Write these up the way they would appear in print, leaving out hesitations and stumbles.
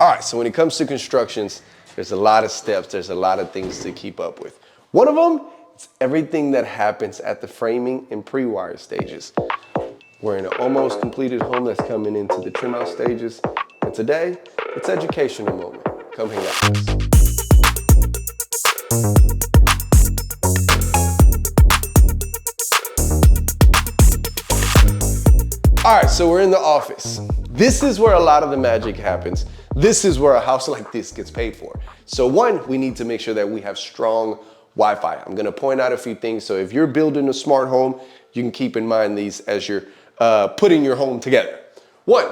All right, so when it comes to constructions, there's a lot of steps, there's a lot of things to keep up with. One of them is everything that happens at the framing and pre-wire stages. We're in an almost completed home that's coming into the trim out stages. And today, it's educational moment. Come hang out with us. All right, so we're in the office. This is where a lot of the magic happens. This is where a house like this gets paid for. So one, we need to make sure that we have strong Wi-Fi. I'm gonna point out a few things. So if you're building a smart home, you can keep in mind these as you're putting your home together. One,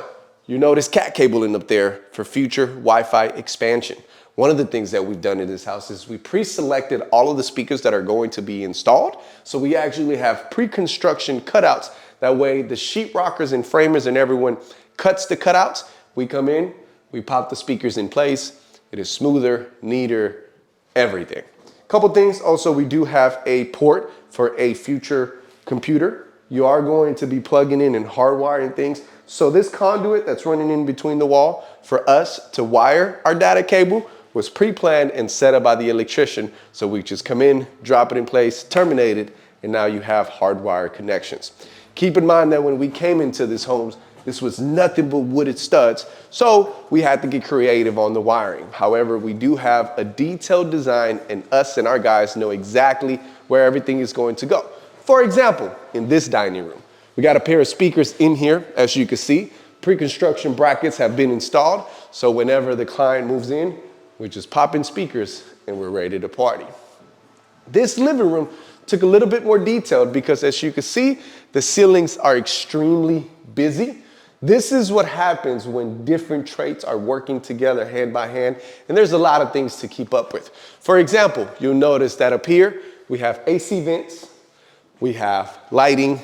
you notice cat cabling up there for future Wi-Fi expansion. One of the things that we've done in this house is we pre-selected all of the speakers that are going to be installed. So we actually have pre-construction cutouts. That way the sheetrockers and framers and everyone cuts the cutouts. We come in, we pop the speakers in place. It is smoother, neater, everything. Couple things, also we do have a port for a future computer. You are going to be plugging in and hardwiring things. So this conduit that's running in between the wall for us to wire our data cable was pre-planned and set up by the electrician. So we just come in, drop it in place, terminate it, and now you have hardwire connections. Keep in mind that when we came into this home, this was nothing but wooded studs, so we had to get creative on the wiring. However, we do have a detailed design and us and our guys know exactly where everything is going to go. For example, in this dining room, we got a pair of speakers in here, as you can see. Pre-construction brackets have been installed, so whenever the client moves in, we just pop in speakers and we're ready to party. This living room took a little bit more detailed because as you can see, the ceilings are extremely busy. This is what happens when different traits are working together hand by hand, and there's a lot of things to keep up with. For example, you'll notice that up here, we have AC vents, we have lighting,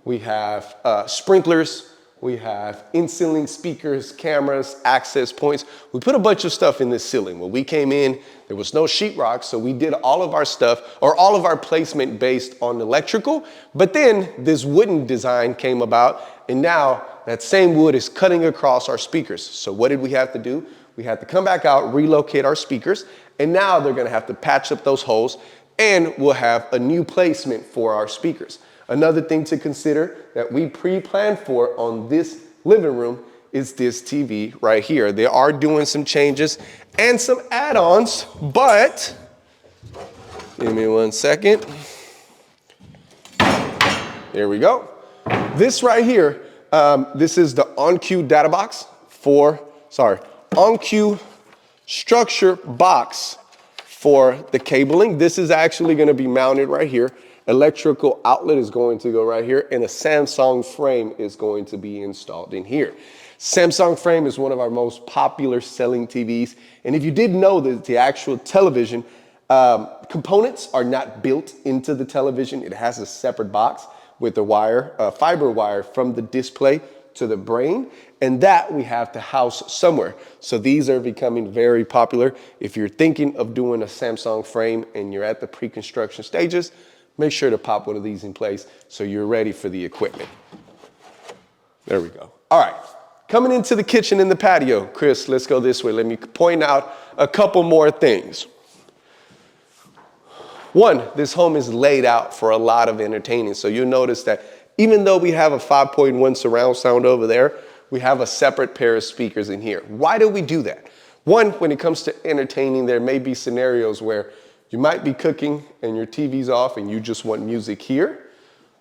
we have sprinklers, we have in-ceiling speakers, cameras, access points. We put a bunch of stuff in this ceiling. When we came in, there was no sheetrock, so we did all of our stuff, or all of our placement based on electrical, but then this wooden design came about, and now that same wood is cutting across our speakers. So what did we have to do? We had to come back out, relocate our speakers, and now they're gonna have to patch up those holes, and we'll have a new placement for our speakers. Another thing to consider that we pre-planned for on this living room is this TV right here. They are doing some changes and some add-ons, but give me 1 second. There we go. This right here, this is the on-cue data box on-cue structure box for the cabling. This is actually gonna be mounted right here. Electrical outlet is going to go right here, and a Samsung Frame is going to be installed in here. Samsung Frame is one of our most popular selling TVs, and if you didn't know that the actual television components are not built into the television, it has a separate box with a wire, fiber wire from the display to the brain, and that we have to house somewhere. So these are becoming very popular. If you're thinking of doing a Samsung Frame and you're at the pre-construction stages, make sure to pop one of these in place so you're ready for the equipment. There we go. All right, coming into the kitchen and the patio. Chris, let's go this way. Let me point out a couple more things. One, this home is laid out for a lot of entertaining. So you'll notice that even though we have a 5.1 surround sound over there, we have a separate pair of speakers in here. Why do we do that? One, when it comes to entertaining, there may be scenarios where you might be cooking and your TV's off and you just want music here.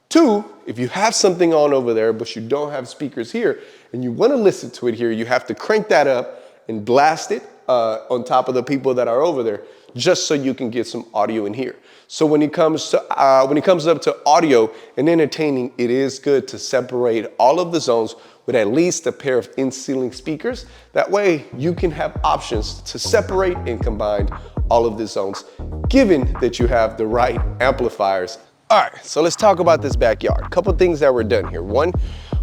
Two, if you have something on over there but you don't have speakers here and you want to listen to it here, you have to crank that up and blast it on top of the people that are over there just so you can get some audio in here. So when it comes up to audio and entertaining, it is good to separate all of the zones with at least a pair of in-ceiling speakers. That way you can have options to separate and combine all of the zones, given that you have the right amplifiers. All right, so let's talk about this backyard. A couple things that were done here. One,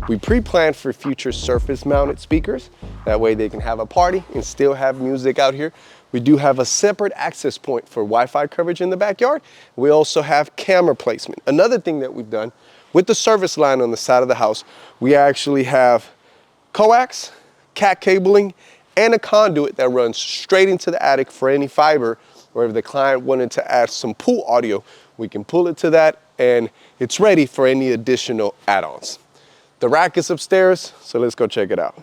we pre-planned for future surface mounted speakers. That way they can have a party and still have music out here. We do have a separate access point for Wi-Fi coverage in the backyard. We also have camera placement. Another thing that we've done with the service line on the side of the house, we actually have coax, cat cabling, and a conduit that runs straight into the attic for any fiber, or if the client wanted to add some pool audio, we can pull it to that and it's ready for any additional add-ons. The rack is upstairs, so let's go check it out.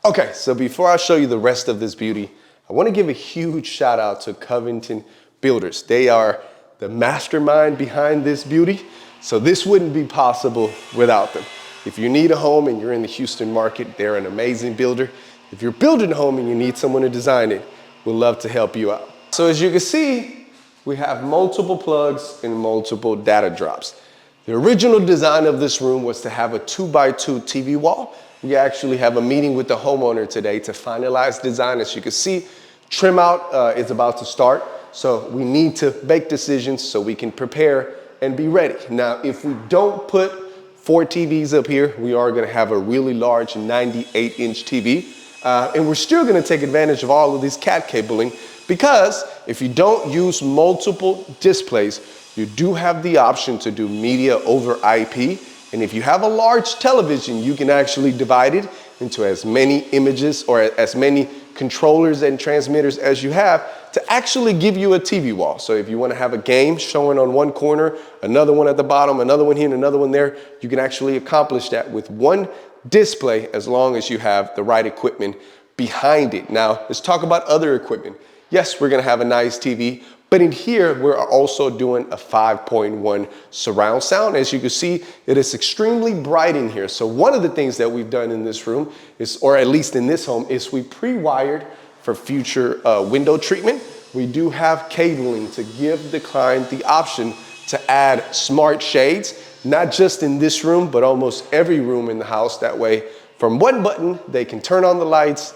Okay, so before I show you the rest of this beauty, I want to give a huge shout out to Covington Builders. They are the mastermind behind this beauty, so this wouldn't be possible without them. If you need a home and you're in the Houston market, they're an amazing builder. If you're building a home and you need someone to design it, we'd love to help you out. So as you can see, we have multiple plugs and multiple data drops. The original design of this room was to have a 2x2 TV wall. We actually have a meeting with the homeowner today to finalize design. As you can see, trim out is about to start. So we need to make decisions so we can prepare and be ready. Now, if we don't put 4 TVs up here, we are gonna have a really large 98-inch TV. And we're still gonna take advantage of all of this cat cabling, because if you don't use multiple displays, you do have the option to do media over IP. And if you have a large television, you can actually divide it into as many images or as many controllers and transmitters as you have to actually give you a TV wall. So if you want to have a game showing on one corner, another one at the bottom, another one here and another one there, you can actually accomplish that with one display as long as you have the right equipment behind it. Now, let's talk about other equipment. Yes, we're gonna have a nice TV, but in here, we're also doing a 5.1 surround sound. As you can see, it is extremely bright in here. So one of the things that we've done in this room is, or at least in this home, is we pre-wired for future window treatment. We do have cabling to give the client the option to add smart shades, not just in this room, but almost every room in the house. That way, from one button, they can turn on the lights,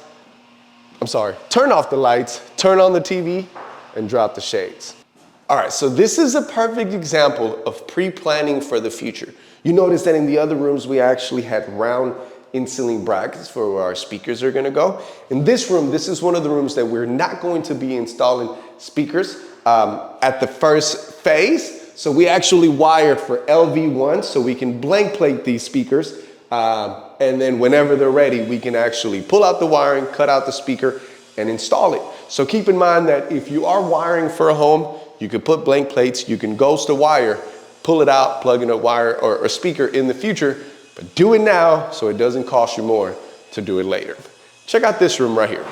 turn off the lights, turn on the TV, and drop the shades. All right, so this is a perfect example of pre-planning for the future. You notice that in the other rooms, we actually had round in-ceiling brackets for where our speakers are gonna go. In this room, this is one of the rooms that we're not going to be installing speakers at the first phase. So we actually wired for LV1 so we can blank plate these speakers. And then whenever they're ready, we can actually pull out the wiring, cut out the speaker, and install it. So keep in mind that if you are wiring for a home, you can put blank plates, you can ghost a wire, pull it out, plug in a wire or a speaker in the future, but do it now so it doesn't cost you more to do it later. Check out this room right here.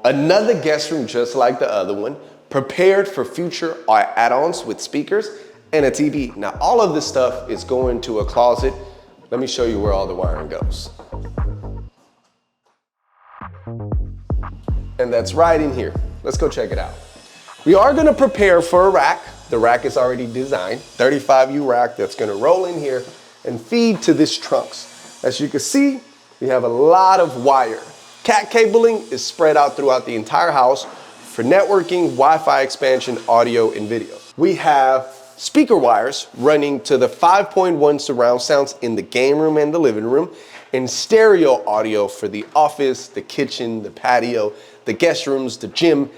Another guest room just like the other one, prepared for future add-ons with speakers and a TV. Now, all of this stuff is going to a closet. Let me show you where all the wiring goes. And that's right in here. Let's go check it out. We are gonna prepare for a rack. The rack is already designed, 35U rack that's gonna roll in here and feed to this trunks. As you can see, we have a lot of wire. Cat cabling is spread out throughout the entire house for networking, Wi-Fi expansion, audio, and video. We have speaker wires running to the 5.1 surround sounds in the game room and the living room, and stereo audio for the office, the kitchen, the patio, the guest rooms, the gym,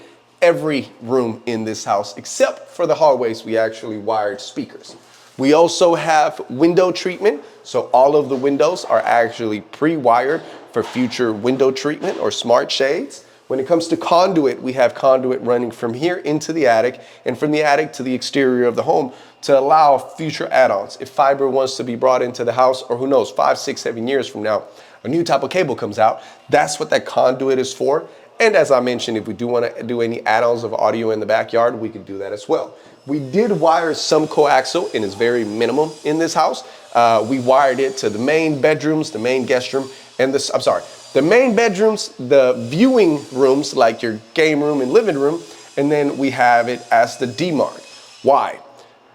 every room in this house, except for the hallways, we actually wired speakers. We also have window treatment, so all of the windows are actually pre-wired for future window treatment or smart shades. When it comes to conduit, we have conduit running from here into the attic and from the attic to the exterior of the home to allow future add-ons. If fiber wants to be brought into the house, or who knows, 5, 6, 7 years from now, a new type of cable comes out, that's what that conduit is for. And as I mentioned, if we do want to do any add-ons of audio in the backyard, we can do that as well. We did wire some coaxial, and it's very minimum in this house. We wired it to the main bedrooms, the main guest room, and the main bedrooms, the viewing rooms like your game room and living room, and then we have it as the DMARC. Why?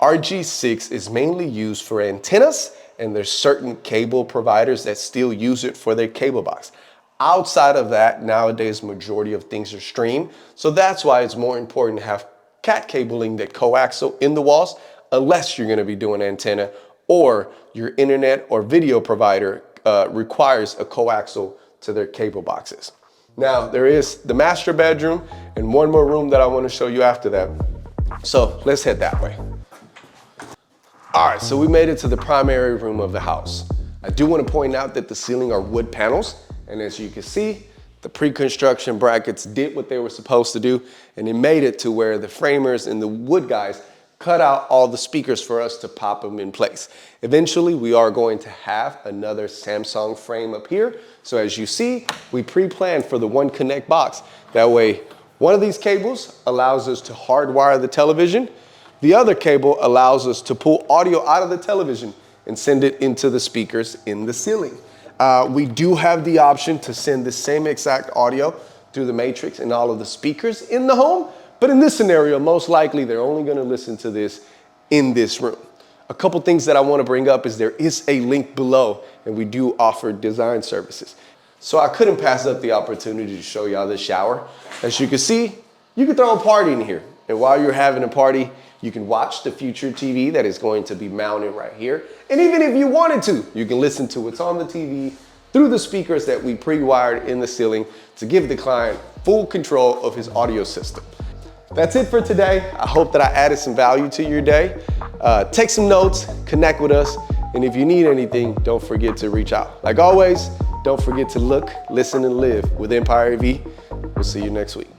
RG6 is mainly used for antennas, and there's certain cable providers that still use it for their cable box. Outside of that, nowadays, majority of things are streamed, so that's why it's more important to have cat cabling that coaxial in the walls, unless you're gonna be doing antenna or your internet or video provider requires a coaxial to their cable boxes. Now, there is the master bedroom and one more room that I want to show you after that. So let's head that way. All right, so we made it to the primary room of the house. I do want to point out that the ceiling are wood panels, and as you can see, The pre-construction brackets did what they were supposed to do, and it made it to where the framers and the wood guys cut out all the speakers for us to pop them in place. Eventually, we are going to have another Samsung frame up here. So as you see, we pre-planned for the One Connect box. That way, one of these cables allows us to hardwire the television. The other cable allows us to pull audio out of the television and send it into the speakers in the ceiling. We do have the option to send the same exact audio through the matrix and all of the speakers in the home. But in this scenario, most likely they're only going to listen to this in this room. A couple things that I want to bring up is there is a link below, and we do offer design services. So I couldn't pass up the opportunity to show y'all this shower. As you can see, you can throw a party in here. And while you're having a party, you can watch the future TV that is going to be mounted right here. And even if you wanted to, you can listen to what's on the TV through the speakers that we pre-wired in the ceiling to give the client full control of his audio system. That's it for today. I hope that I added some value to your day. Take some notes, connect with us, and if you need anything, don't forget to reach out. Like always, don't forget to look, listen, and live with Empire AV. We'll see you next week.